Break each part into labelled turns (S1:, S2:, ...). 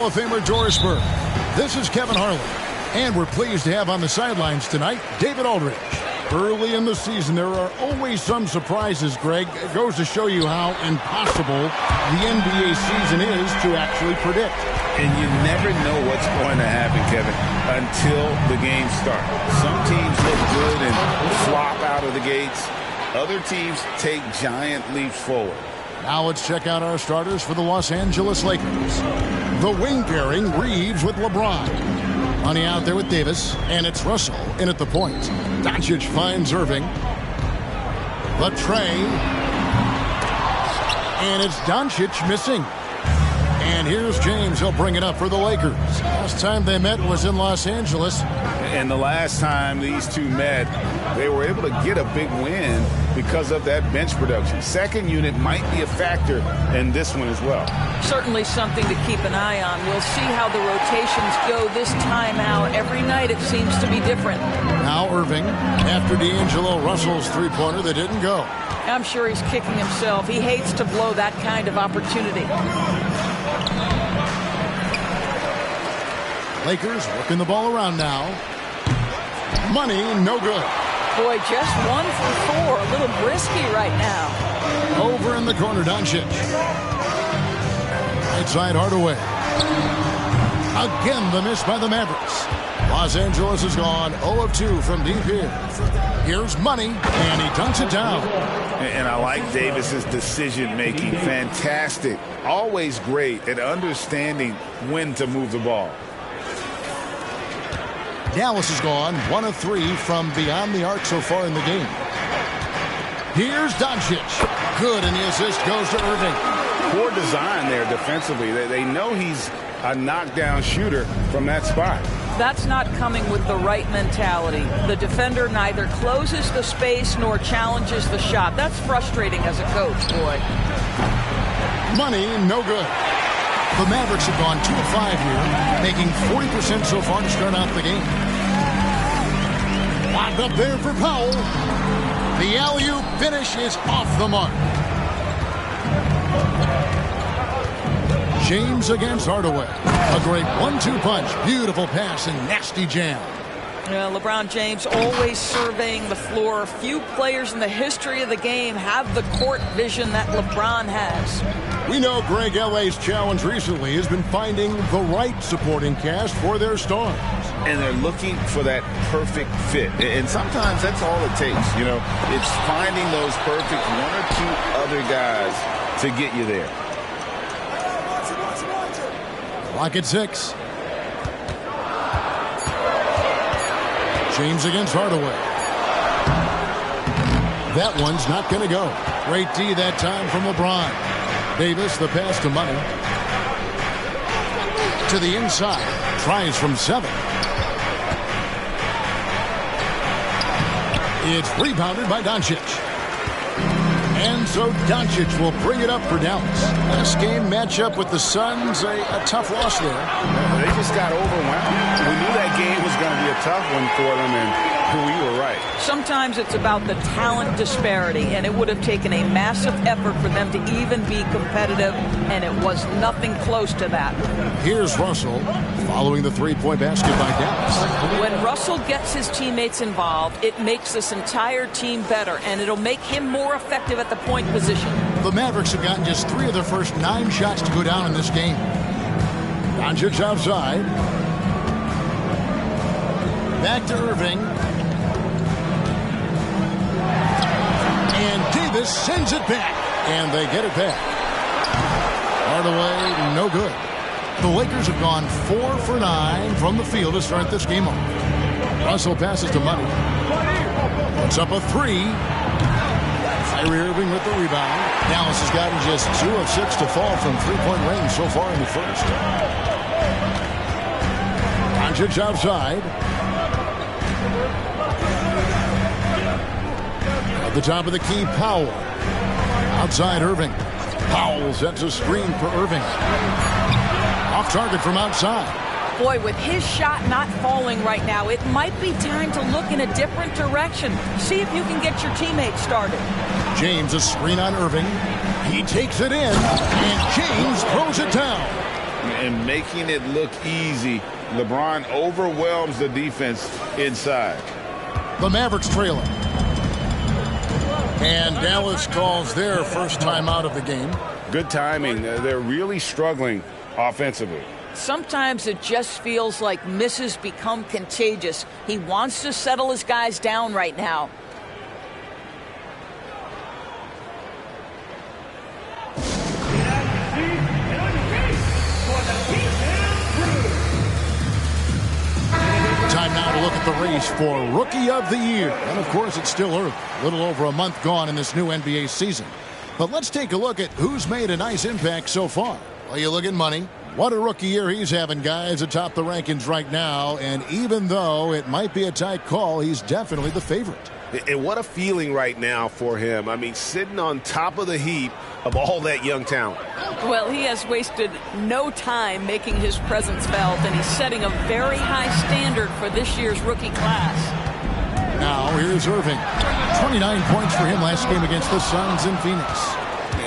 S1: Hall of Famer Doris Burke. This is Kevin Harlan, and we're pleased to have on the sidelines tonight David Aldridge. Early in the season, there are always some surprises, Greg. It goes to show you how impossible the NBA season is to actually predict.
S2: And you never know what's going to happen, Kevin, until the game starts. Some teams look good and flop out of the gates. Other teams take giant leaps forward.
S1: Now let's check out our starters for the Los Angeles Lakers. The wing pairing, Reeves with LeBron. Money out there with Davis, and it's Russell in at the point. Doncic finds Irving. The tray. And it's Doncic missing. And here's James. He'll bring it up for the Lakers. Last time they met was in Los Angeles.
S2: And the last time these two met, they were able to get a big win because of that bench production. Second unit might be a factor in this one as well.
S3: Certainly something to keep an eye on. We'll see how the rotations go this time out. Every night it seems to be different.
S1: Now Irving, after D'Angelo Russell's three-pointer that didn't go.
S3: I'm sure he's kicking himself. He hates to blow that kind of opportunity.
S1: Lakers working the ball around now. Money, no good.
S3: Boy, just 1 for 4. A little brisky right now.
S1: Over in the corner, Doncic. Right side, Hardaway. Again, the miss by the Mavericks. Los Angeles has gone 0 of 2 from deep here. Here's Money, and he dunks it down.
S2: And I like Davis's decision-making. Fantastic. Always great at understanding when to move the ball.
S1: Dallas has gone 1 of 3 from beyond the arc so far in the game. Here's Doncic. Good, and the assist goes to Irving.
S2: Poor design there defensively. They know he's a knockdown shooter from that spot.
S3: That's not coming with the right mentality. The defender neither closes the space nor challenges the shot. That's frustrating as a coach, boy.
S1: Money, no good. The Mavericks have gone 2 of 5 here, making 40% so far to start out the game. Locked up there for Powell. The alley-oop finish is off the mark. James against Hardaway. A great 1-2 punch. Beautiful pass and nasty jam.
S3: LeBron James always surveying the floor. Few players in the history of the game have the court vision that LeBron has.
S1: We know Greg, LA's challenge recently has been finding the right supporting cast for their stars.
S2: And they're looking for that perfect fit. And sometimes that's all it takes. You know, it's finding those perfect 1 or 2 other guys to get you there.
S1: Clock at 6. James against Hardaway. That one's not going to go. Great D that time from LeBron. Davis, the pass to Money. To the inside. Tries from 7. It's rebounded by Doncic. And so Doncic will bring it up for Dallas. Last game matchup with the Suns, a tough loss there.
S2: They just got overwhelmed. We knew that game was going to be a tough one for them, and we were right.
S3: Sometimes it's about the talent disparity, and it would have taken a massive effort for them to even be competitive, and it was nothing close to that.
S1: Here's Russell following the three-point basket by Dallas.
S3: When Russell gets his teammates involved, it makes this entire team better, and it'll make him more effective at the point position.
S1: The Mavericks have gotten just 3 of their first 9 shots to go down in this game. Doncic outside. Back to Irving. And Davis sends it back. And they get it back. Hardaway, no good. The Lakers have gone 4 for 9 from the field to start this game off. Russell passes to Money. Puts up a 3. Kyrie Irving with the rebound. Dallas has gotten just 2 of 6 to fall from three-point range so far in the first. Doncic outside. At the top of the key, Powell. Outside Irving. Powell sets a screen for Irving. Off target from outside.
S3: Boy, with his shot not falling right now, it might be time to look in a different direction. See if you can get your teammates started.
S1: James, a screen on Irving. He takes it in, and James throws it down.
S2: and making it look easy. LeBron overwhelms the defense inside.
S1: The Mavericks trailing. And Dallas calls their first timeout of the game.
S2: Good timing. They're really struggling offensively.
S3: Sometimes it just feels like misses become contagious. He wants to settle his guys down right now.
S1: Time now to look at the race for Rookie of the Year. And, of course, it's still early. A little over a month gone in this new NBA season. But let's take a look at who's made a nice impact so far. Well, you look at money. What a rookie year he's having, guys, atop the rankings right now. And even though it might be a tight call, he's definitely the favorite.
S4: And what a feeling right now for him. I mean, sitting on top of the heap of all that young talent.
S3: Well, he has wasted no time making his presence felt, and he's setting a very high standard for this year's rookie class.
S1: Now, here's Irving. 29 points for him last game against the Suns in Phoenix.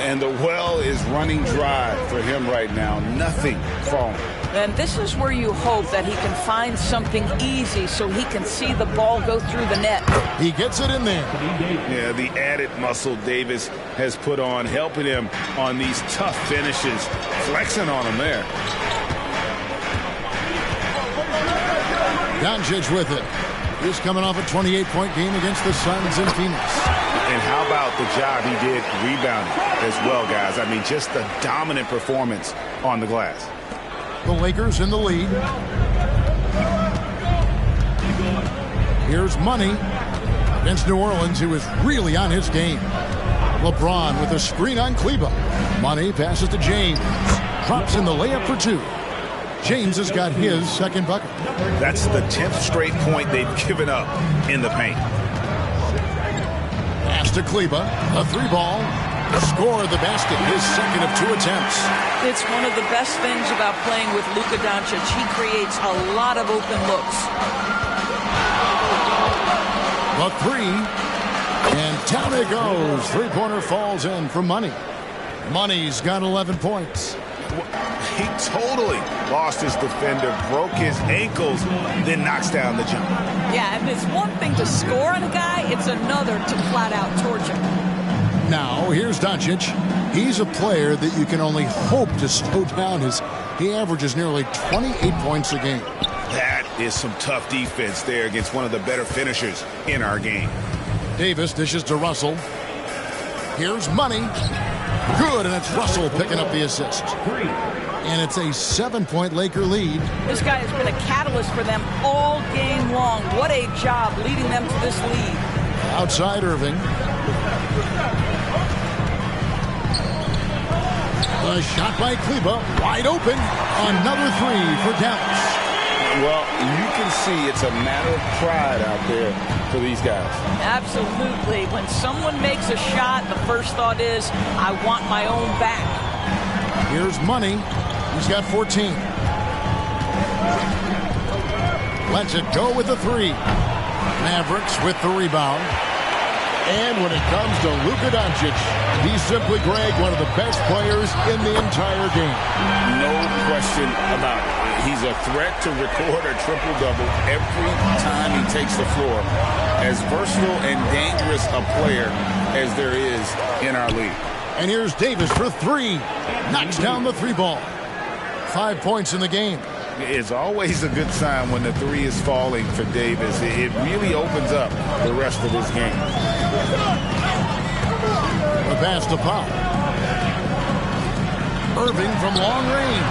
S2: And the well is running dry for him right now. Nothing falling.
S3: And this is where you hope that he can find something easy so he can see the ball go through the net.
S1: He gets it in there.
S2: Yeah, the added muscle Davis has put on, helping him on these tough finishes, flexing on him there.
S1: Doncic with it. He's coming off a 28-point game against the Suns in Phoenix.
S2: And how about the job he did rebounding as well, guys? I mean, just the dominant performance on the glass.
S1: The Lakers in the lead. Here's Money against New Orleans, who is really on his game. LeBron with a screen on Kleber. Money passes to James. Drops in the layup for two. James has got his second bucket.
S2: That's the 10th straight point they've given up in the paint.
S1: Pass to Kleber. A three ball. Score the basket. His second of two attempts.
S3: It's one of the best things about playing with Luka Doncic. He creates a lot of open looks.
S1: The three. And down it goes. Three-pointer falls in for Money. Money's got 11 points.
S2: He totally lost his defender, broke his ankles, then knocks down the jump.
S3: Yeah, and it's one thing to score on a guy, it's another to flat out torch him.
S1: Now, here's Doncic. He's a player that you can only hope to slow down. He averages nearly 28 points a game.
S2: That is some tough defense there against one of the better finishers in our game.
S1: Davis dishes to Russell. Here's Money. Good, and it's Russell picking up the assist. And it's a 7-point Laker lead.
S3: This guy has been a catalyst for them all game long. What a job leading them to this lead.
S1: Outside Irving. The shot by Kleber, wide open. Another three for Dallas.
S2: Well, you can see it's a matter of pride out there for these guys.
S3: Absolutely. When someone makes a shot, the first thought is, I want my own back.
S1: Here's Money. He's got 14. Lets it go with the three. Mavericks with the rebound. And when it comes to Luka Doncic, he's simply, Greg, one of the best players in the entire game.
S2: No question about it. He's a threat to record a triple-double every time he takes the floor. As versatile and dangerous a player as there is in our league.
S1: And here's Davis for three. Knocks down the three ball. 5 points in the game.
S2: It's always a good sign when the three is falling for Davis. It really opens up the rest of his game.
S1: The pass to Pop. Irving from long range.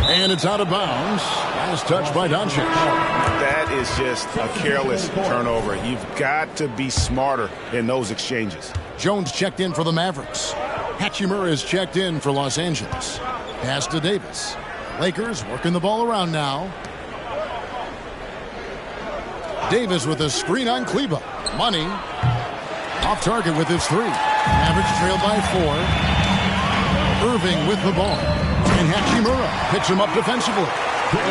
S1: And it's out of bounds. Last touch by Doncic.
S2: That is just a careless turnover. You've got to be smarter in those exchanges.
S1: Jones checked in for the Mavericks. Hachimura is checked in for Los Angeles. Pass to Davis. Lakers working the ball around now. Davis with a screen on Kleber. Money. Off target with his three. Mavericks trailed by 4. Irving with the ball. And Hachimura picks him up defensively.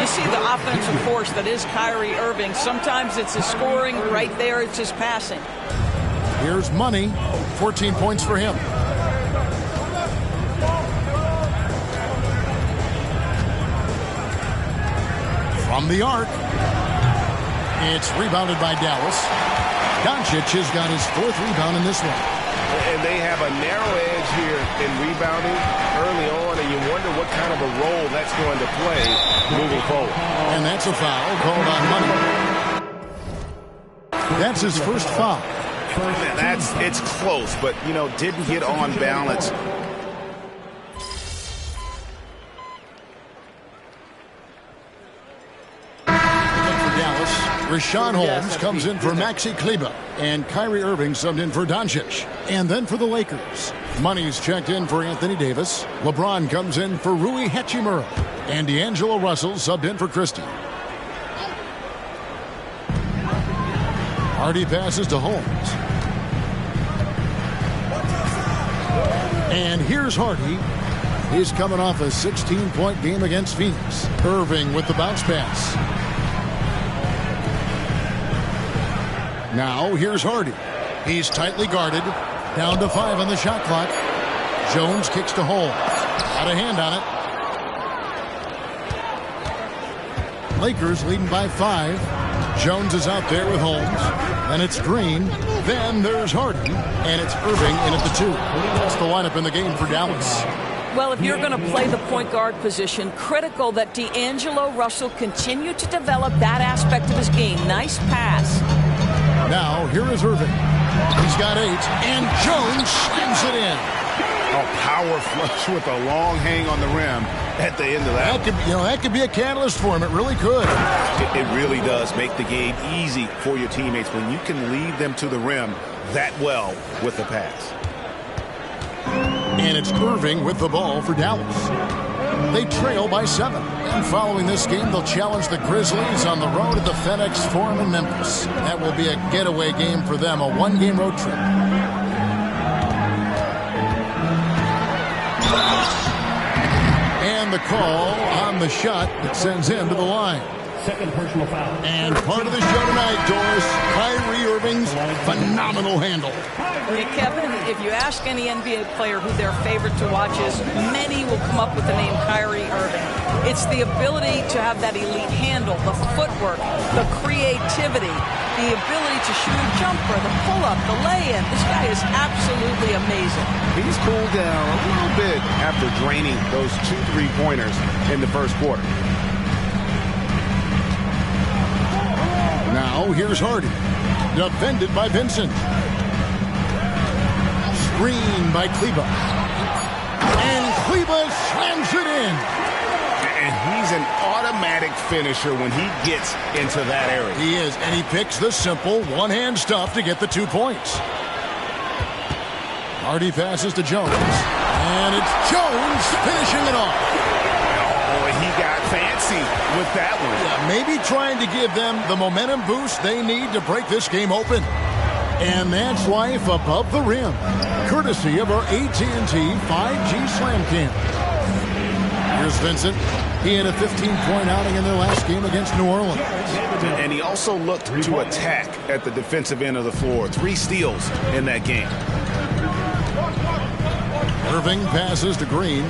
S3: You see the offensive force that is Kyrie Irving. Sometimes it's his scoring. Right there, it's his passing.
S1: Here's Money. 14 points for him. From the arc. It's rebounded by Dallas. Doncic has got his 4th rebound in this one.
S4: And they have a narrow edge here in rebounding early on, and you wonder what kind of a role that's going to play moving forward.
S1: And that's a foul called on Money. That's his first foul.
S2: It's close, but, didn't get on balance.
S1: Richaun Holmes comes in for Maxi Kleber, and Kyrie Irving subbed in for Doncic. And then for the Lakers, Money's checked in for Anthony Davis. LeBron comes in for Rui Hachimura, and D'Angelo Russell subbed in for Christie. Hardy passes to Holmes. And here's Hardy. He's coming off a 16-point game against Phoenix. Irving with the bounce pass. Now, here's Hardy. He's tightly guarded. Down to 5 on the shot clock. Jones kicks to Holmes. Got a hand on it. Lakers leading by 5. Jones is out there with Holmes. Then it's Green. Then there's Hardy. And it's Irving in at the 2. That's the lineup in the game for Dallas.
S3: Well, if you're going to play the point guard position, critical that D'Angelo Russell continue to develop that aspect of his game. Nice pass.
S1: Now, here is Irving. He's got 8, and Jones slams it in.
S2: A power flush with a long hang on the rim at the end of that.
S1: That could be a catalyst for him. It really could.
S2: It really does make the game easy for your teammates when you can lead them to the rim that well with the pass.
S1: And it's Irving with the ball for Dallas. They trail by 7. And following this game, they'll challenge the Grizzlies on the road at the FedEx Forum in Memphis. That will be a getaway game for them, a 1-game road trip. And the call on the shot that sends him to the line.
S5: Second personal foul.
S1: And part of the show tonight, Doris, Kyrie Irving's phenomenal handle.
S3: Hey, Kevin, if you ask any NBA player who their favorite to watch is, many will come up with the name Kyrie Irving. It's the ability to have that elite handle, the footwork, the creativity, the ability to shoot a jumper, the pull-up, the lay-in. This guy is absolutely amazing.
S2: He's cooled down a little bit after draining those 2 3-pointers in the first quarter.
S1: Now, here's Hardy. Defended by Vincent. Screen by Kleber. And Kleber slams it in.
S2: And he's an automatic finisher when he gets into that area.
S1: He is, and he picks the simple one-hand stuff to get the 2 points. Hardy passes to Jones. And it's Jones finishing it off.
S2: Oh, he got fancy with that one.
S1: Yeah, maybe trying to give them the momentum boost they need to break this game open. And that's life above the rim, courtesy of our AT&T 5G Slam Cam. Here's Vincent. He had a 15-point outing in their last game against New Orleans.
S2: And he also looked to attack at the defensive end of the floor. 3 steals in that game.
S1: Irving passes to Green.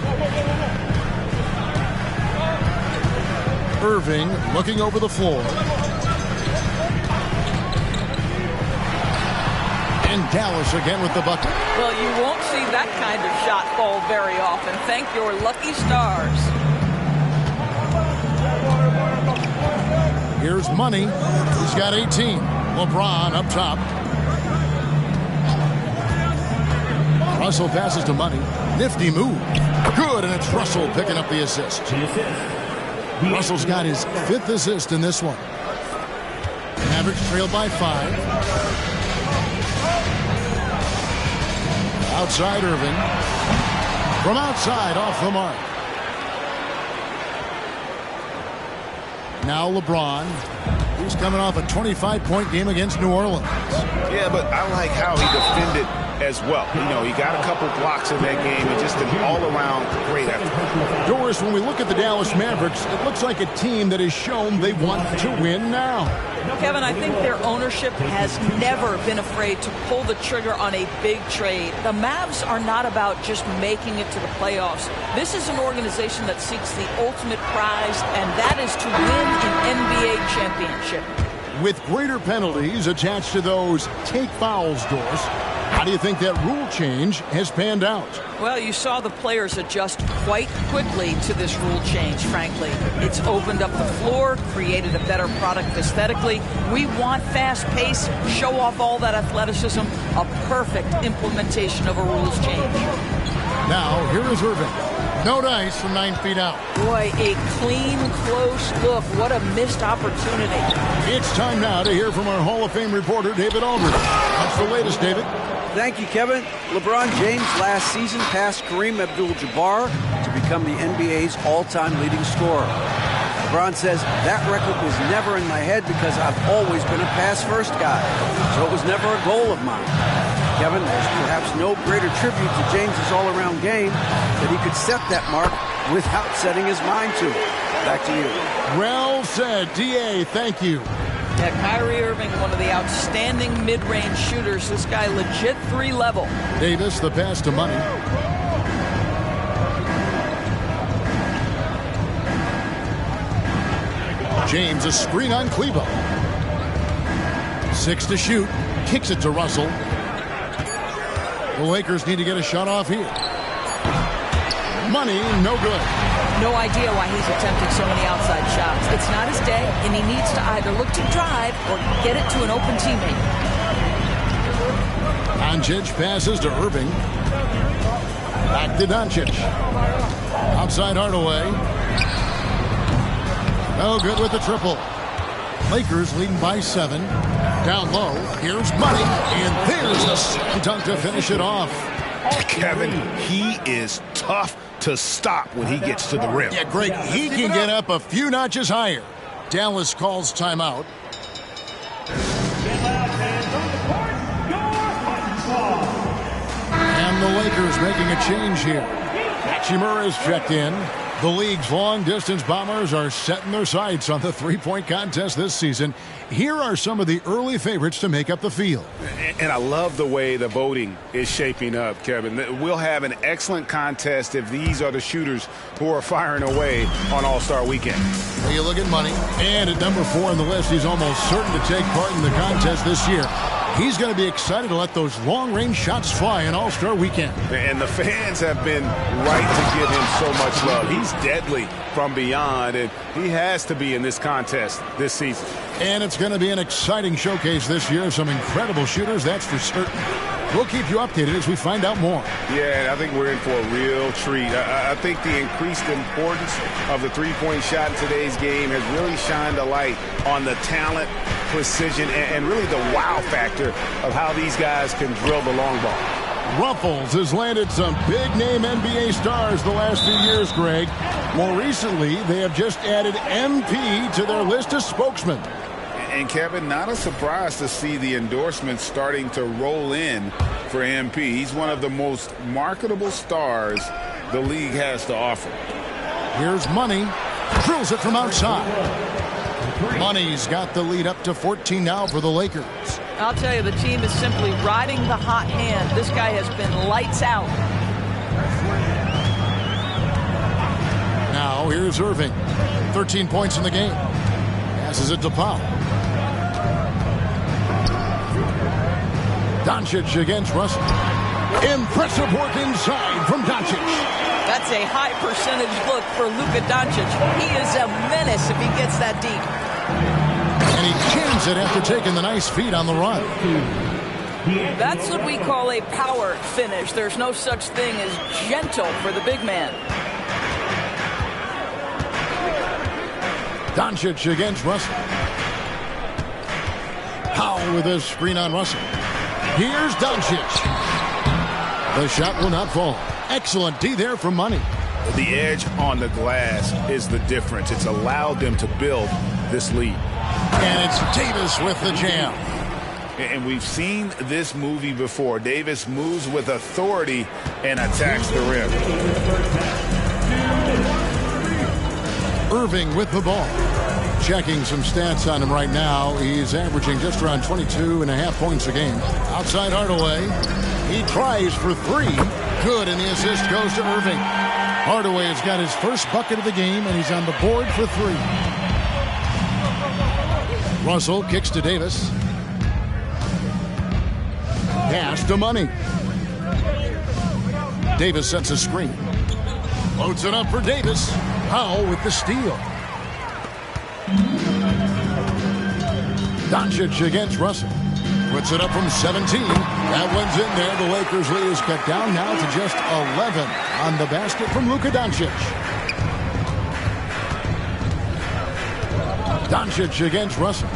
S1: Irving looking over the floor. And Dallas again with the bucket.
S3: Well, you won't see that kind of shot fall very often. Thank your lucky stars.
S1: Here's Money. He's got 18. LeBron up top. Russell passes to Money. Nifty move. Good, and it's Russell picking up the assist. Russell's got his 5th assist in this one. Mavericks trailed by 5. Outside Irving. From outside, off the mark. Now LeBron. He's coming off a 25-point game against New Orleans.
S2: Yeah, but I like how he defended as well. You know, he got a couple blocks in that game and just an all-around great effort.
S1: Doris, when we look at the Dallas Mavericks, it looks like a team that has shown they want to win now.
S3: Kevin, I think their ownership has never been afraid to pull the trigger on a big trade. The Mavs are not about just making it to the playoffs. This is an organization that seeks the ultimate prize, and that is to win an NBA championship.
S1: With greater penalties attached to those take fouls, Doris, how do you think that rule change has panned out?
S3: Well, you saw the players adjust quite quickly to this rule change, frankly. It's opened up the floor, created a better product aesthetically. We want fast pace, show off all that athleticism, a perfect implementation of a rules change.
S1: Now, here is Irving. No dice from 9 feet out.
S3: Boy, a clean, close look. What a missed opportunity.
S1: It's time now to hear from our Hall of Fame reporter, David Aldridge. What's the latest, David?
S5: Thank you, Kevin. LeBron James last season passed Kareem Abdul-Jabbar to become the NBA's all-time leading scorer. LeBron says, that record was never in my head because I've always been a pass-first guy, so it was never a goal of mine. Kevin, there's perhaps no greater tribute to James's all-around game that he could set that mark without setting his mind to it. Back to you.
S1: Well said, D.A. Thank you.
S3: Yeah, Kyrie Irving, one of the outstanding mid-range shooters. This guy legit 3-level.
S1: Davis, the pass to Money. James, a screen on Clevo. 6 to shoot. Kicks it to Russell. The Lakers need to get a shot off here. Money, no good.
S3: No idea why he's attempting so many outside shots. It's not his day, and he needs to either look to drive or get it to an open teammate.
S1: Doncic passes to Irving. Back to Doncic. Outside Hardaway. No good with the triple. Lakers leading by 7. Down low. Here's Money. And there's a slam dunk to finish it off.
S2: Kevin, he is tough to stop when he gets to the rim.
S1: Yeah, Greg, he can get up a few notches higher. Dallas calls timeout. And the Lakers making a change here. Hachimura is checked in. The league's long-distance bombers are setting their sights on the three-point contest this season. Here are some of the early favorites to make up the field.
S2: And I love the way the voting is shaping up, Kevin. We'll have an excellent contest if these are the shooters who are firing away on All-Star Weekend.
S1: Well, you look at Money, and at number 4 on the list, he's almost certain to take part in the contest this year. He's going to be excited to let those long-range shots fly on All-Star Weekend.
S2: And the fans have been right to give him so much love. He's deadly from beyond, and he has to be in this contest this season.
S1: And it's going to be an exciting showcase this year of some incredible shooters, that's for certain. We'll keep you updated as we find out more.
S2: Yeah, I think we're in for a real treat. I think the increased importance of the three-point shot in today's game has really shined a light on the talent, precision, and really the wow factor of how these guys can drill the long ball.
S1: Ruffles has landed some big-name NBA stars the last few years, Greg. More recently, they have just added MP to their list of spokesmen.
S2: And, Kevin, not a surprise to see the endorsements starting to roll in for MP. He's one of the most marketable stars the league has to offer.
S1: Here's Money. Drills it from outside. Money's got the lead up to 14 now for the Lakers.
S3: I'll tell you, the team is simply riding the hot hand. This guy has been lights out.
S1: Now, here's Irving. 13 points in the game. Passes it to Powell. Doncic against Russell. Impressive work inside from Doncic.
S3: That's a high percentage look for Luka Doncic. He is a menace if he gets that deep.
S1: And he jams it after taking the nice feed on the run.
S3: That's what we call a power finish. There's no such thing as gentle for the big man.
S1: Doncic against Russell. Powell with a screen on Russell. Here's Doncic. The shot will not fall. Excellent D there from Money.
S2: The edge on the glass is the difference. It's allowed them to build this lead.
S1: And it's Davis with the jam.
S2: And we've seen this movie before. Davis moves with authority and attacks the rim.
S1: Irving with the ball. Checking some stats on him right now. He's averaging just around 22.5 points a game. Outside Hardaway. He tries for three. Good, and the assist goes to Irving. Hardaway has got his first bucket of the game, and he's on the board for three. Russell kicks to Davis. Pass to Money. Davis sets a screen. Loads it up for Davis. Powell with the steal. Doncic against Russell. Puts it up from 17. That one's in there. The Lakers lead is cut down now to just 11 on the basket from Luka Doncic. Doncic against Russell.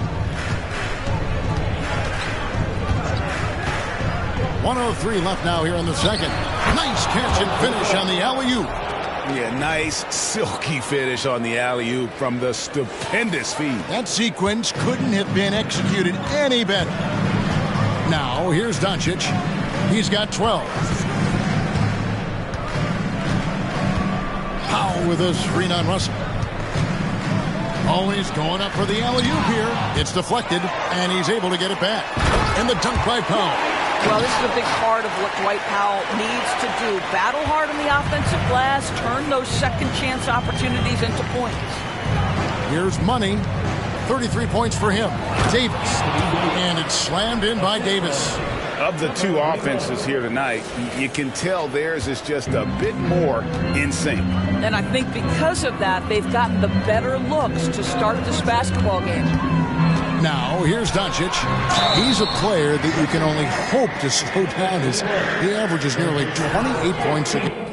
S1: 1:03 left now here in the second. Nice catch and finish on the alley-oop.
S2: Yeah, nice silky finish on the alley-oop from the stupendous feed.
S1: That sequence couldn't have been executed any better. Now, here's Doncic. He's got 12. Powell with a screen on Russell. Always going up for the alley-oop here. It's deflected, and he's able to get it back. And the dunk by Powell.
S3: Well, this is a big part of what Dwight Powell needs to do. Battle hard on the offensive glass, turn those second chance opportunities into points.
S1: Here's Money. 33 points for him. Davis. And it's slammed in by Davis.
S2: Of the two offenses here tonight, you can tell theirs is just a bit more in sync.
S3: And I think because of that, they've gotten the better looks to start this basketball game.
S1: Now, here's Doncic. He's a player that you can only hope to slow down as he averages nearly 28 points a game.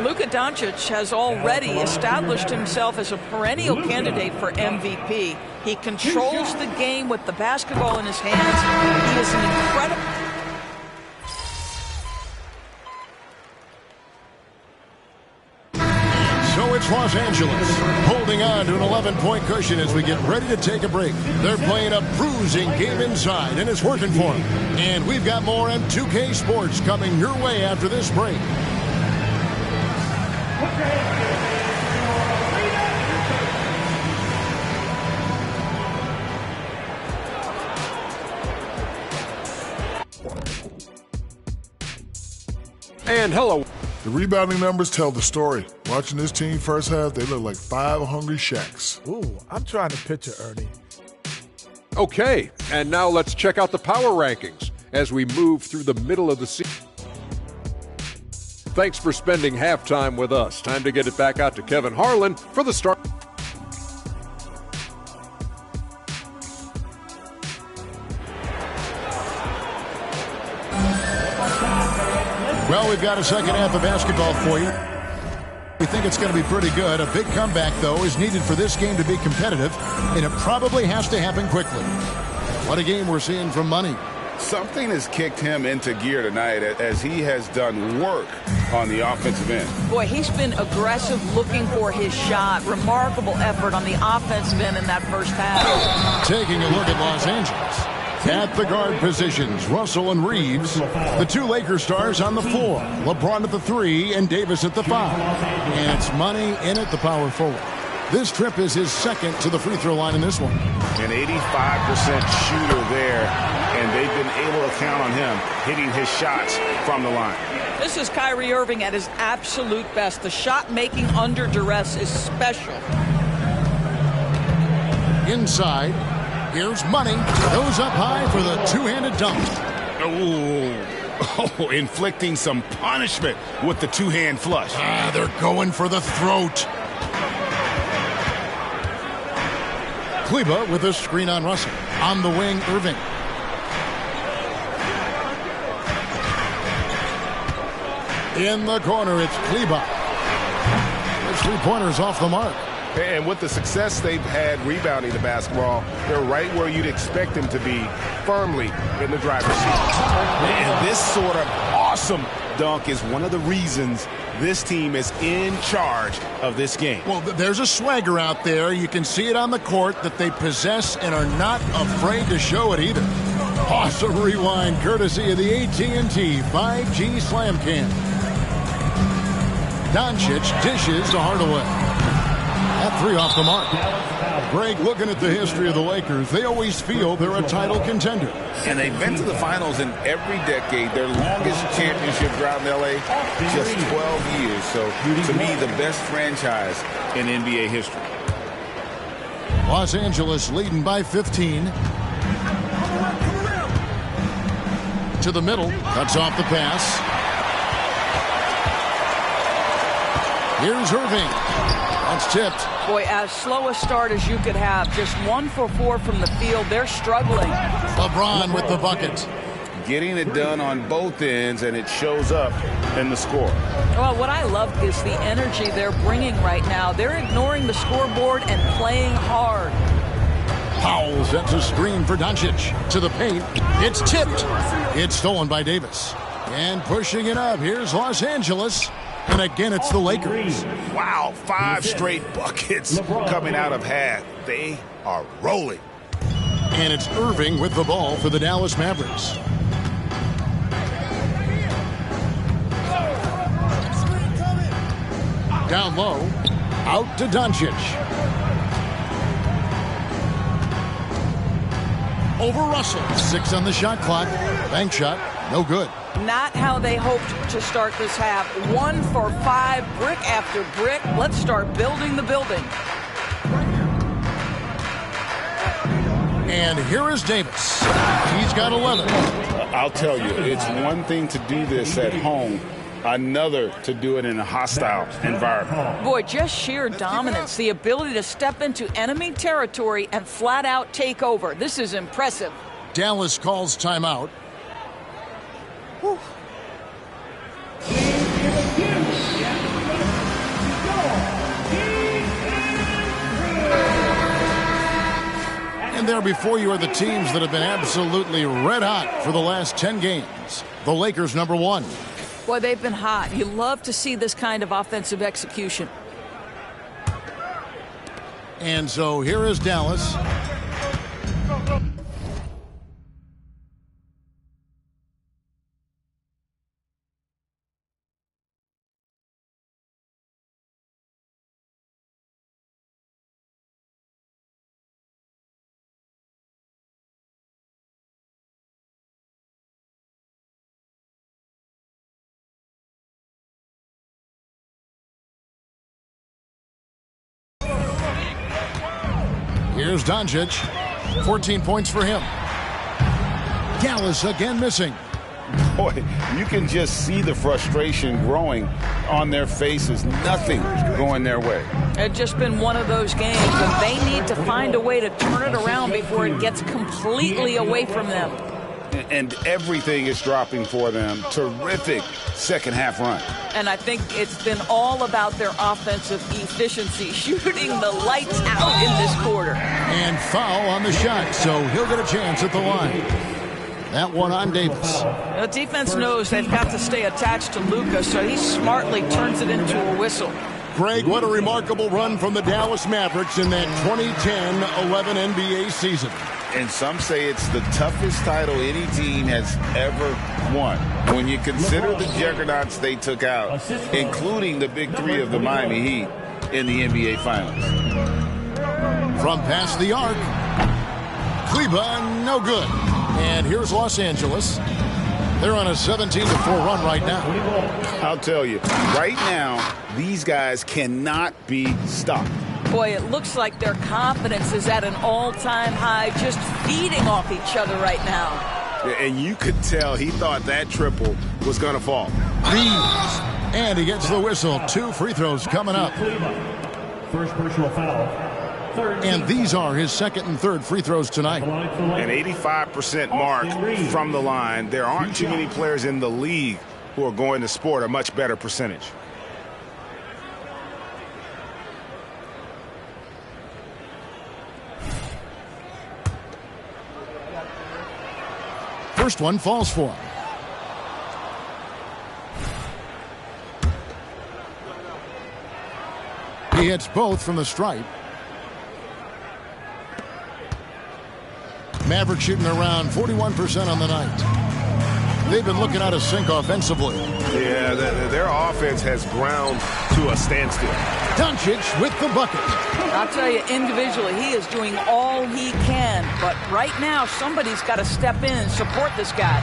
S3: Luka Doncic has already established himself as a perennial candidate for MVP. He controls the game with the basketball in his hands. He is an incredible...
S1: So it's Los Angeles holding on to an 11-point cushion as we get ready to take a break. They're playing a bruising game inside, and it's working for them. And we've got more M2K Sports coming your way after this break.
S6: And hello.
S7: The rebounding numbers tell the story. Watching this team first half, they look like 5 hungry Shaqs.
S8: Ooh, I'm trying to picture Ernie.
S6: Okay, and now let's check out the power rankings as we move through the middle of the season. Thanks for spending halftime with us. Time to get it back out to Kevin Harlan for the start.
S1: Well, we've got a second half of basketball for you. We think it's going to be pretty good. A big comeback, though, is needed for this game to be competitive, and it probably has to happen quickly. What a game we're seeing from Money.
S2: Something has kicked him into gear tonight as he has done work on the offensive end.
S3: Boy, he's been aggressive looking for his shot. Remarkable effort on the offensive end in that first half.
S1: Taking a look at Los Angeles. At the guard positions, Russell and Reeves. The two Lakers stars on the floor. LeBron at the 3 and Davis at the 5. And it's Money in at the power forward. This trip is his second to the free throw line in this one.
S4: An 85% shooter there, and they've been able to count on him hitting his shots from the line.
S3: This is Kyrie Irving at his absolute best. The shot making under duress is special.
S1: Inside. Here's Money. Goes up high for the two-handed dunk.
S2: Oh, inflicting some punishment with the two-hand flush.
S1: They're going for the throat. Kleber with a screen on Russell. On the wing, Irving. In the corner, it's Kleber. His three-pointer's off the mark.
S4: And with the success they've had rebounding the basketball, they're right where you'd expect them to be, firmly in the driver's seat.
S2: And this sort of
S4: awesome dunk is one of the reasons this team is in charge of this game.
S1: Well, there's a swagger out there. You can see it on the court that they possess and are not afraid to show it either. Awesome rewind courtesy of the AT&T 5G Slam Cam. Doncic dishes to Hardaway. That three off the mark. Greg, looking at the history of the Lakers, they always feel they're a title contender.
S2: And they've been to the finals in every decade. Their longest championship drought in L.A., just 12 years. So, to me, the best franchise in NBA history.
S1: Los Angeles leading by 15. To the middle, cuts off the pass. Here's Irving. That's tipped.
S3: Boy, as slow a start as you could have. Just 1 for 4 from the field. They're struggling.
S1: LeBron with the bucket.
S2: Getting it done on both ends, and it shows up in the score.
S3: Well, what I love is the energy they're bringing right now. They're ignoring the scoreboard and playing hard.
S1: Powell sets a screen for Doncic. To the paint. It's tipped. It's stolen by Davis. And pushing it up. Here's Los Angeles. And again, it's the Lakers.
S4: Wow, 5 straight buckets coming out of half. They are rolling.
S1: And it's Irving with the ball for the Dallas Mavericks. Down low, out to Doncic. Over Russell. 6 on the shot clock. Bank shot, no good.
S3: Not how they hoped to start this half. 1 for 5, brick after brick. Let's start building the building.
S1: And here is Davis. He's got 11.
S2: I'll tell you, it's one thing to do this at home, another to do it in a hostile environment.
S3: Boy, just sheer dominance, the ability to step into enemy territory and flat out take over. This is impressive.
S1: Dallas calls timeout. Whew. And there before you are the teams that have been absolutely red hot for the last 10 games. The Lakers, number 1.
S3: Boy, they've been hot. You love to see this kind of offensive execution.
S1: And so here is Dallas. Here's Doncic. 14 points for him. Dallas again missing.
S2: Boy, you can just see the frustration growing on their faces. Nothing going their way.
S3: It's just been one of those games, and they need to find a way to turn it around before it gets completely away from them.
S2: And everything is dropping for them. Terrific second half run.
S3: And I think it's been all about their offensive efficiency, shooting the lights out in this quarter.
S1: And foul on the shot, so he'll get a chance at the line. That one on Davis.
S3: The defense knows they've got to stay attached to Luka, so he smartly turns it into a whistle.
S1: Greg, what a remarkable run from the Dallas Mavericks in that 2010-11 NBA season.
S2: And some say it's the toughest title any team has ever won. When you consider the juggernauts they took out, including the big three of the Miami Heat in the NBA Finals.
S1: From past the arc, Kleba, no good. And here's Los Angeles. They're on a 17-4 run right now.
S2: I'll tell you, right now, these guys cannot be stopped.
S3: Boy, it looks like their confidence is at an all-time high, just feeding off each other right now.
S4: And you could tell he thought that triple was going to fall.
S1: Reeves. And he gets the whistle. 2 free throws coming up.
S9: First personal foul.
S1: And these are his second and third free throws tonight.
S4: An 85% mark from the line. There aren't too many players in the league who are going to sport a much better percentage.
S1: First one falls for him. He hits both from the stripe. Mavericks shooting around 41% on the night. They've been looking out of sync offensively.
S4: Yeah, their offense has ground to a standstill.
S1: Doncic with the bucket.
S3: I'll tell you, individually, he is doing all he can. But right now, somebody's got to step in and support this guy.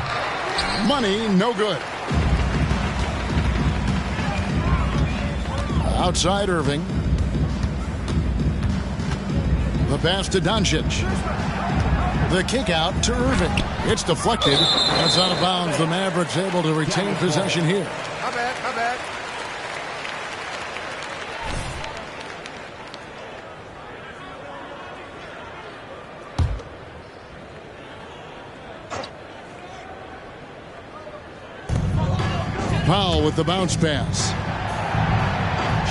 S1: Money, no good. Outside Irving. The pass to Doncic. The kick out to Irving. It's deflected. That's out of bounds. The Mavericks able to retain possession here.
S4: How bad?
S1: Powell with the bounce pass.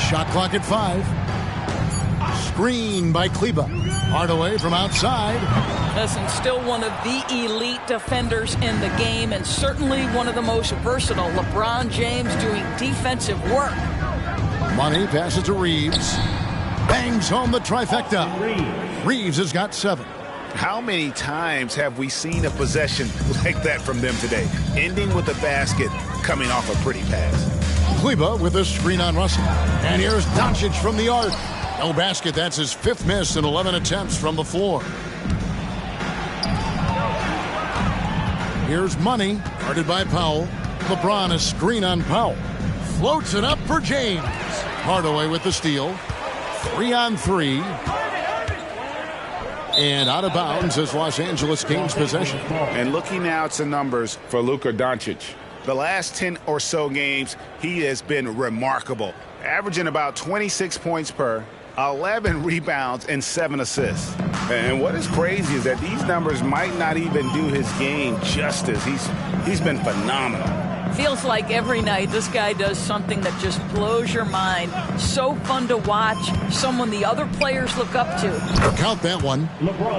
S1: Shot clock at 5. Screen by Kleber. Hardaway from outside.
S3: Listen, still one of the elite defenders in the game and certainly one of the most versatile. LeBron James doing defensive work.
S1: Money passes to Reeves. Bangs home the trifecta. Reeves has got 7.
S2: How many times have we seen a possession like that from them today? Ending with a basket, coming off a pretty pass.
S1: Kleber with a screen on Russell. And here's Doncic from the arc. No basket. That's his 5th miss in 11 attempts from the floor. Here's Money, guarded by Powell. LeBron a screen on Powell. Floats it up for James. Hardaway with the steal. 3-on-3. And out of bounds as Los Angeles gains possession.
S2: And looking now at some numbers for Luka Doncic. The last 10 or so games, he has been remarkable. Averaging about 26 points per, 11 rebounds, and 7 assists. And what is crazy is that these numbers might not even do his game justice. He's been phenomenal.
S3: Feels like every night this guy does something that just blows your mind. So fun to watch. Someone the other players look up to.
S1: Count that one.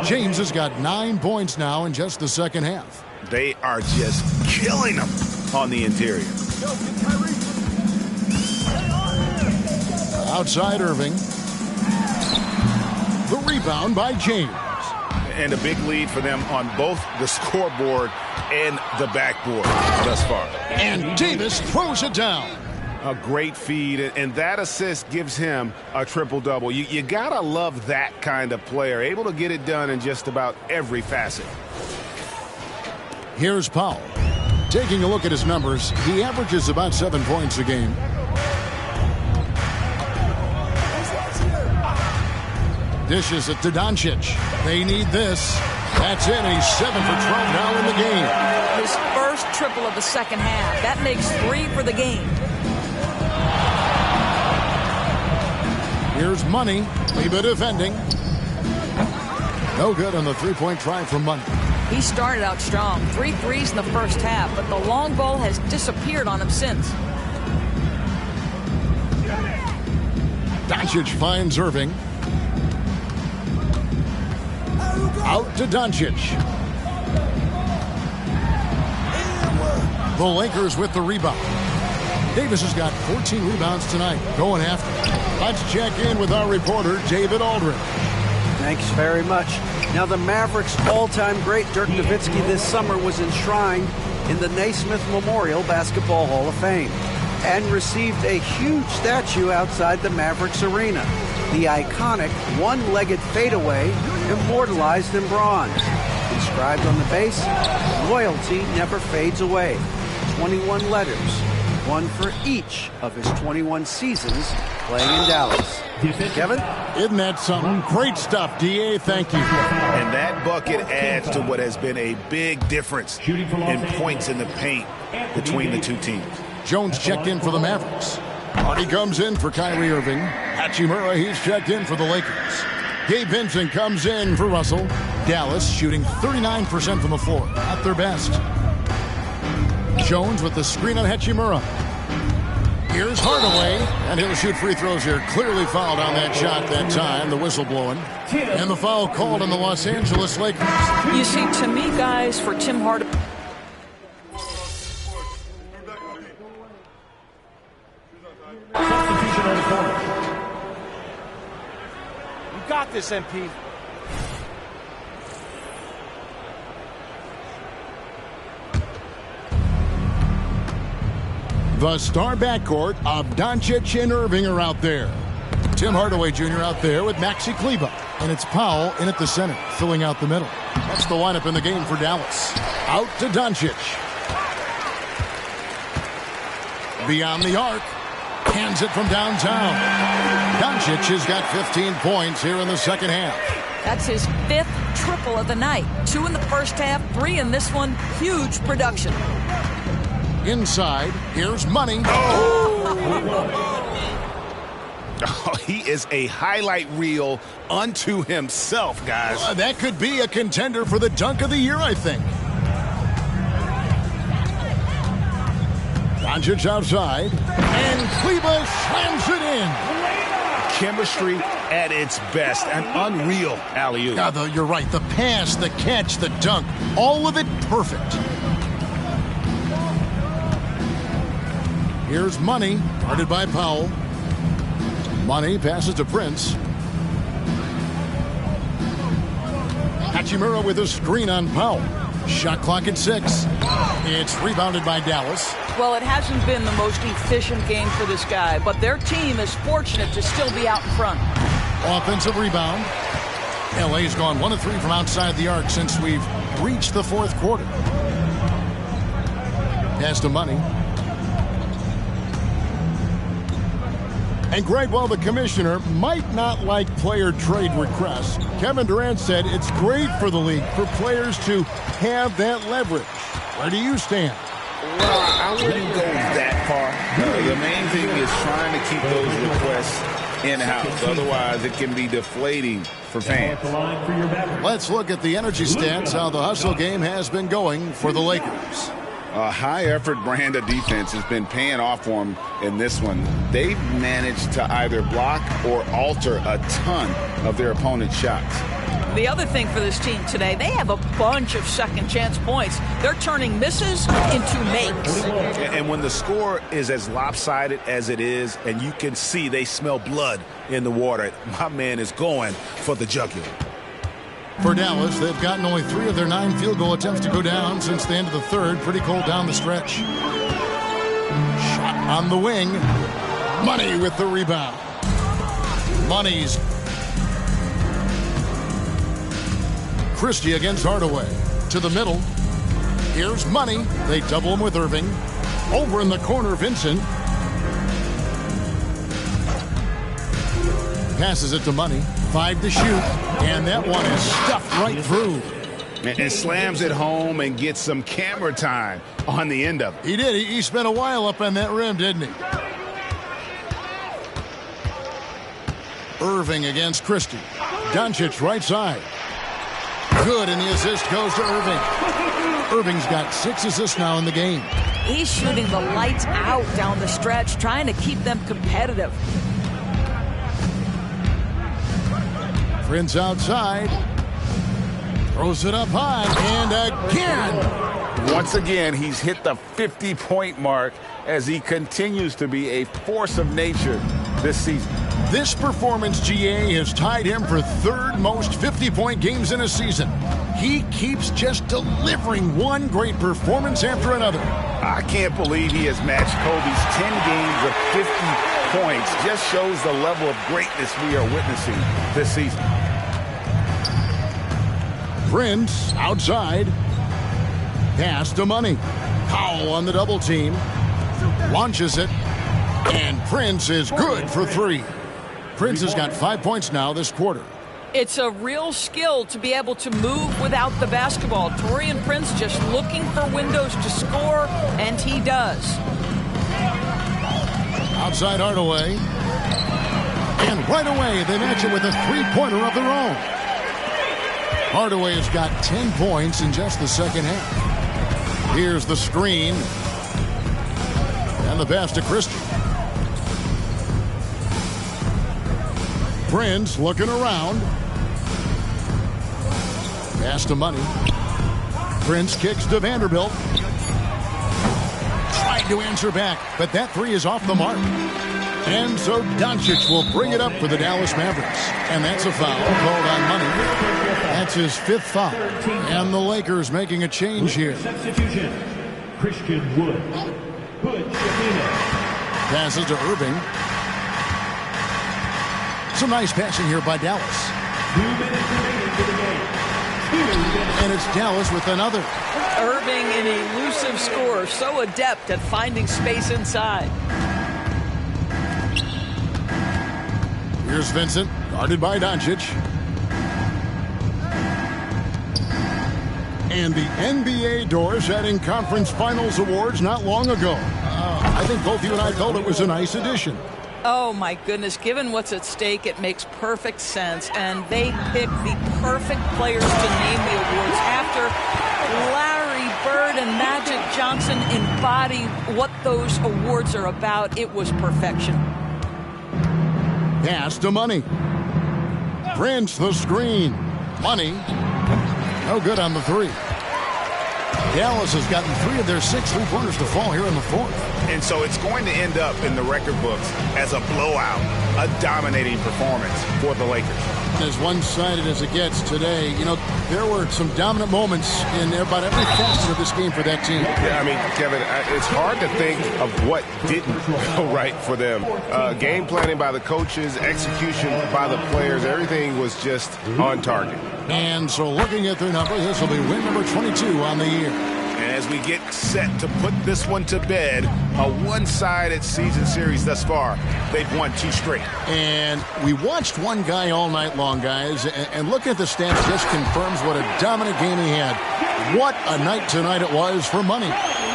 S1: James has got 9 points now in just the second half.
S2: They are just killing him on the interior.
S1: Outside Irving. The rebound by James.
S2: And a big lead for them on both the scoreboard and the backboard thus far.
S1: And Davis throws it down.
S4: A great feed, and that assist gives him a triple-double. You gotta love that kind of player, able to get it done in just about every facet.
S1: Here's Powell. Taking a look at his numbers, he averages about 7 points a game. Dishes it to Doncic. They need this. That's it. He's 7 for 12 now in the game.
S3: His first triple of the second half. That makes 3 for the game.
S1: Here's Money. Kleber defending. No good on the three-point try from Money.
S3: He started out strong. 3 threes in the first half, but the long ball has disappeared on him since.
S1: Doncic finds Irving. Out to Doncic. The Lakers with the rebound. Davis has got 14 rebounds tonight. Going after. Let's check in with our reporter, David Aldridge.
S5: Thanks very much. Now, the Mavericks' all-time great Dirk Nowitzki this summer was enshrined in the Naismith Memorial Basketball Hall of Fame and received a huge statue outside the Mavericks arena. The iconic one-legged fadeaway immortalized in bronze. Inscribed on the base, loyalty never fades away. 21 letters, one for each of his 21 seasons playing in Dallas. Kevin?
S1: Isn't that something? Great stuff, D.A. Thank you.
S2: And that bucket adds to what has been a big difference in points in the paint between the two teams.
S1: Jones checked in for the Mavericks. Hardy comes in for Kyrie Irving. Hachimura, he's checked in for the Lakers. Gabe Vincent comes in for Russell. Dallas shooting 39% from the floor. At their best. Jones with the screen on Hachimura. Here's Hardaway, and he'll shoot free throws here. Clearly fouled on that shot that time, the whistle blowing. And the foul called on the Los Angeles Lakers.
S3: You see, to me, guys, for Tim Hardaway,
S8: got this, MP.
S1: The star backcourt of Doncic and Irving are out there. Tim Hardaway Jr. out there with Maxi Kleber. And it's Powell in at the center, filling out the middle. That's the lineup in the game for Dallas. Out to Doncic. Beyond the arc. Hands it from downtown. Doncic has got 15 points here in the second half.
S3: That's his 5th triple of the night. 2 in the first half, 3 in this one. Huge production.
S1: Inside, here's Money.
S4: Oh, he is a highlight reel unto himself, guys.
S1: That could be a contender for the dunk of the year, I think. Doncic outside, and Kleber slams it in.
S4: Chemistry at its best. An unreal alley-oop.
S1: Yeah, you're right. The pass, the catch, the dunk, all of it perfect. Here's Money, guarded by Powell. Money passes to Prince. Hachimura with a screen on Powell. Shot clock at 6. It's rebounded by Dallas.
S3: Well, it hasn't been the most efficient game for this guy, but their team is fortunate to still be out in front.
S1: Offensive rebound. LA's gone 1 of 3 from outside the arc since we've reached the 4th quarter. Pass to Money. And Greg, while the commissioner might not like player trade requests, Kevin Durant said it's great for the league for players to have that leverage. Where do you stand?
S2: Well, I wouldn't go that far. The main thing is trying to keep those requests in-house. Otherwise, it can be deflating for fans.
S1: Let's look at the energy stats, how the hustle game has been going for the Lakers.
S2: A high-effort brand of defense has been paying off for them in this one. They've managed to either block or alter a ton of their opponent's shots.
S3: The other thing for this team today, they have a bunch of second-chance points. They're turning misses into makes.
S4: And when the score is as lopsided as it is, and you can see they smell blood in the water, my man is going for the jugular.
S1: For Dallas, they've gotten only 3 of their 9 field goal attempts to go down since the end of the 3rd. Pretty cold down the stretch. Shot on the wing. Money with the rebound. Money's Christie against Hardaway. To the middle. Here's Money. They double him with Irving. Over in the corner, Vincent. Passes it to Money. 5 to shoot. And that one is stuffed right through.
S4: And slams it home and gets some camera time on the end of it.
S1: He did. He spent a while up on that rim, didn't he? Irving against Christie. Doncic right side. Good, and the assist goes to Irving. Irving's got 6 assists now in the game.
S3: He's shooting the lights out down the stretch, trying to keep them competitive.
S1: Prince outside. Throws it up high, and again.
S2: Once again, he's hit the 50-point mark as he continues to be a force of nature this season.
S1: This performance, GA, has tied him for 3rd most 50-point games in a season. He keeps just delivering one great performance after another.
S2: I can't believe he has matched Kobe's 10 games of 50 points. Just shows the level of greatness we are witnessing this season.
S1: Prince outside. Pass to Money. Powell on the double team. Launches it. And Prince is good for 3. Prince has got 5 points now this quarter.
S3: It's a real skill to be able to move without the basketball. Taurean Prince just looking for windows to score, and he does.
S1: Outside Hardaway. And right away, they match it with a 3-pointer of their own. Hardaway has got 10 points in just the second half. Here's the screen. And the pass to Christie. Prince looking around. Pass to Money. Prince kicks to Vanderbilt. Tried to answer back, but that 3 is off the mark. And so Doncic will bring it up for the Dallas Mavericks. And that's a foul called on Money. That's his 5th foul. And the Lakers making a change here.
S9: Substitution. Christian Wood.
S1: Passes to Irving. Some nice passing here by Dallas.
S9: 2 minutes remaining for the game.
S1: And it's Dallas with another.
S3: Irving, an elusive scorer, so adept at finding space inside.
S1: Here's Vincent, guarded by Doncic. And the NBA door setting conference finals awards not long ago. I think both you and I felt it was a nice addition.
S3: Oh, my goodness. Given what's at stake, it makes perfect sense. And they picked the perfect players to name the awards after. Larry Bird and Magic Johnson embody what those awards are about. It was perfection.
S1: Pass to Money. Prince the screen. Money. No good on the 3. Dallas has gotten 3 of their 6 3-pointers to fall here in the 4th.
S2: And so it's going to end up in the record books as a blowout, a dominating performance for the Lakers.
S1: As one-sided as it gets today, you know, there were some dominant moments in about every facet of this game for that team.
S4: Yeah, I mean, Kevin, it's hard to think of what didn't go right for them. Game planning by the coaches, execution by the players, everything was just on target.
S1: And so looking at their numbers, this will be win number 22 on the year.
S2: And as we get set to put this one to bed, a one-sided season series thus far, they've won 2 straight.
S1: And we watched one guy all night long, guys, and looking at the stats just confirms what a dominant game he had. What a night tonight it was for Money.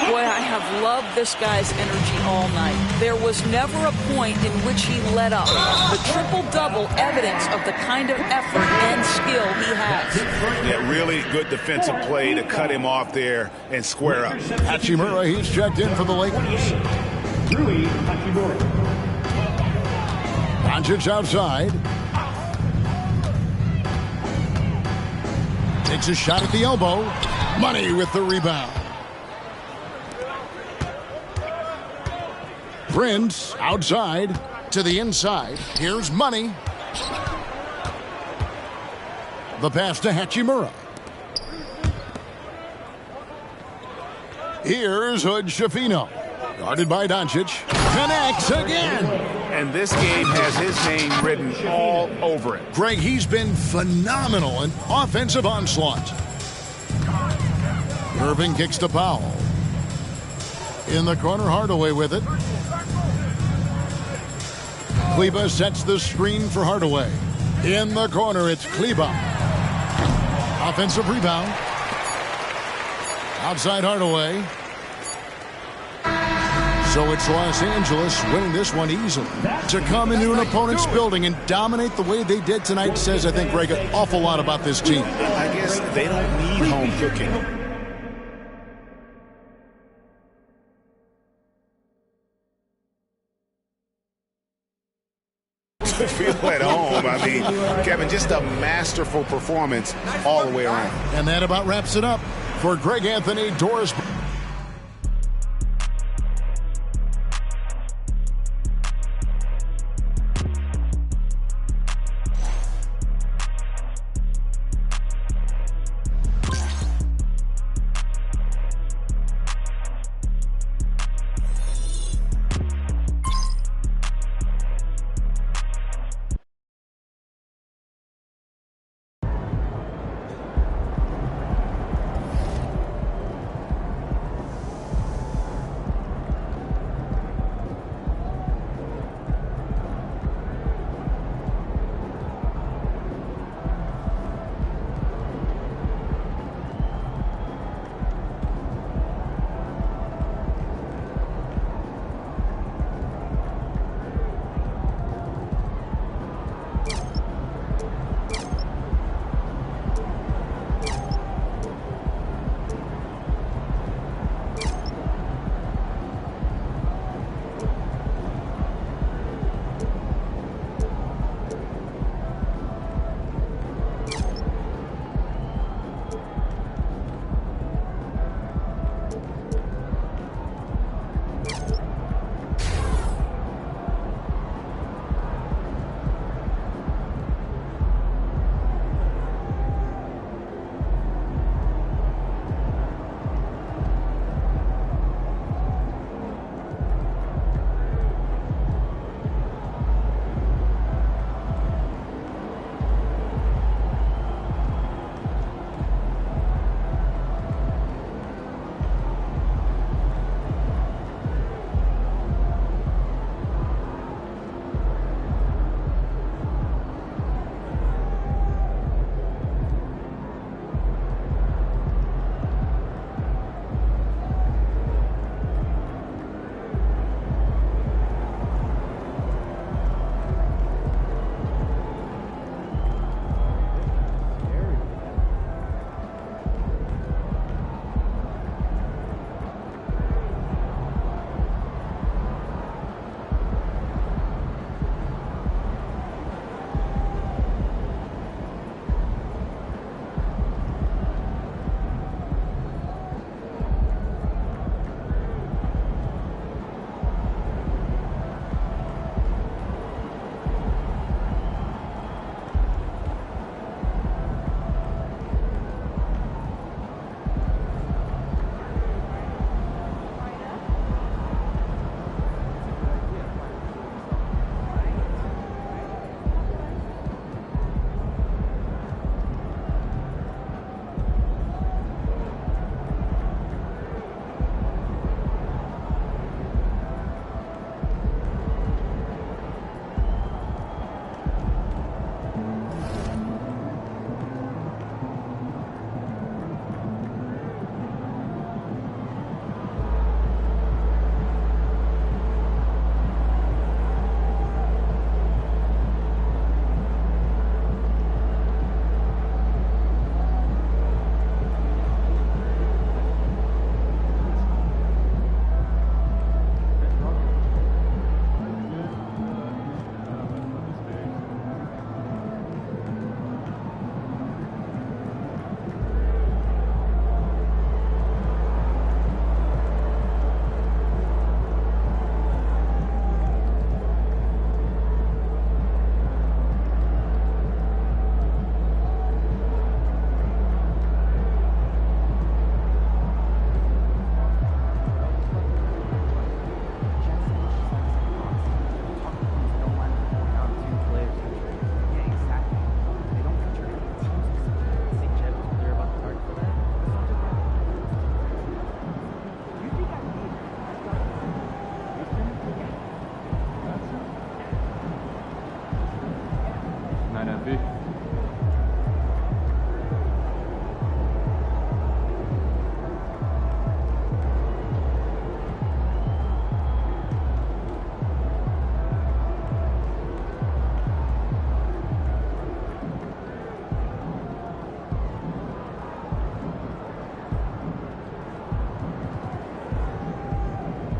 S3: Boy, I have loved this guy's energy all night. There was never a point in which he let up. The triple-double evidence of the kind of effort and skill he has.
S2: Yeah, really good defensive play to cut him off there and square up.
S1: Hachimura, he's checked in for the Lakers.
S9: Rui Hachimura.
S1: Doncic outside. Takes a shot at the elbow. Money with the rebound. Prince outside to the inside. Here's Money. The pass to Hachimura. Here's Hood Schifino. Guarded by Doncic. Connects again.
S2: And this game has his name written all over it.
S1: Greg, he's been phenomenal in offensive onslaught. Irving kicks to Powell. In the corner, Hardaway with it. Kleber sets the screen for Hardaway. In the corner, it's Kleber. Offensive rebound. Outside Hardaway. So it's Los Angeles winning this one easily. To come into an opponent's building and dominate the way they did tonight says, I think, Greg, an awful lot about this team.
S2: I guess they don't need home cooking. To feel at home. I mean, Kevin, just a masterful performance all the way around.
S1: And that about wraps it up for Greg Anthony, Doris.
S10: 9 MP.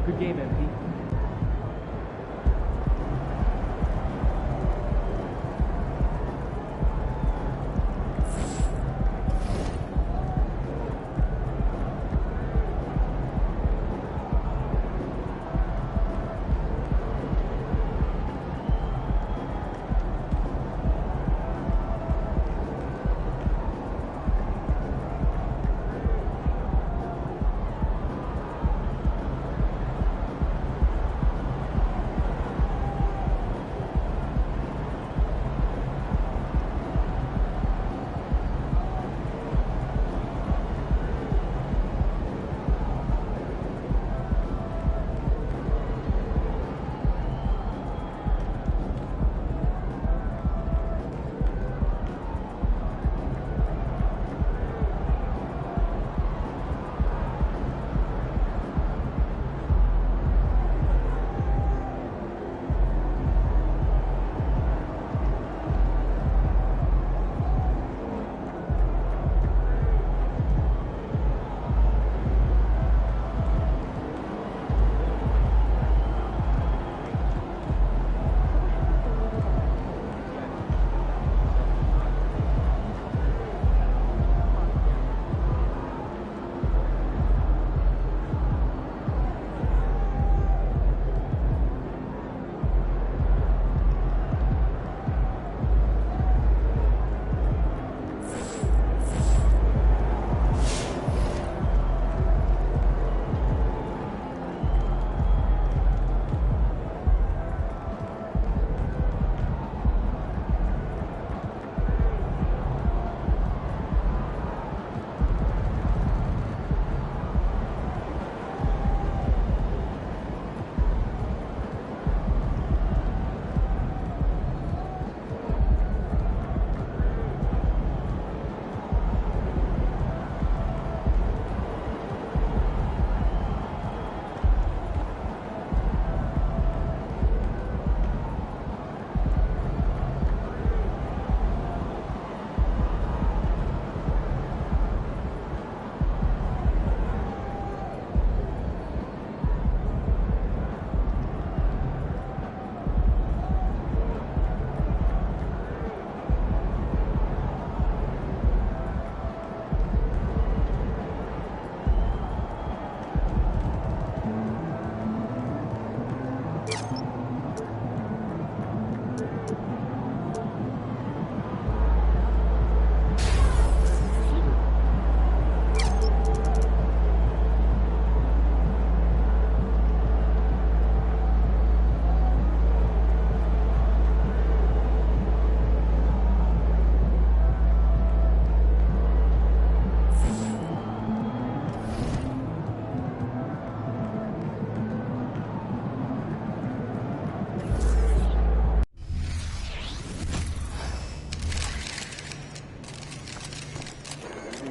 S10: Good game, MP.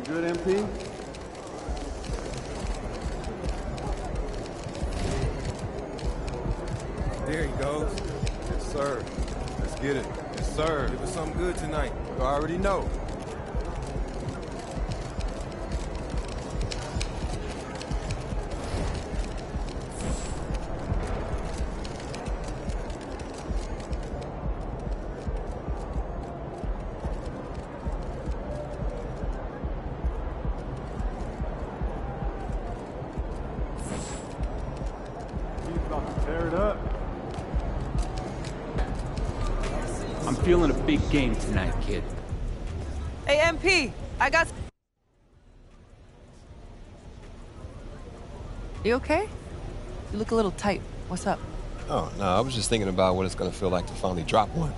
S5: Good, MP?
S11: There he goes. Yes, sir. Let's get it. Yes, sir. Give us something good tonight. You already know.
S10: Tear it up. I'm feeling a big game tonight, kid.
S3: Hey, MP, I got...
S12: You okay? You look a little tight. What's up?
S13: Oh, no, I was just thinking about what it's going to feel like to finally drop one.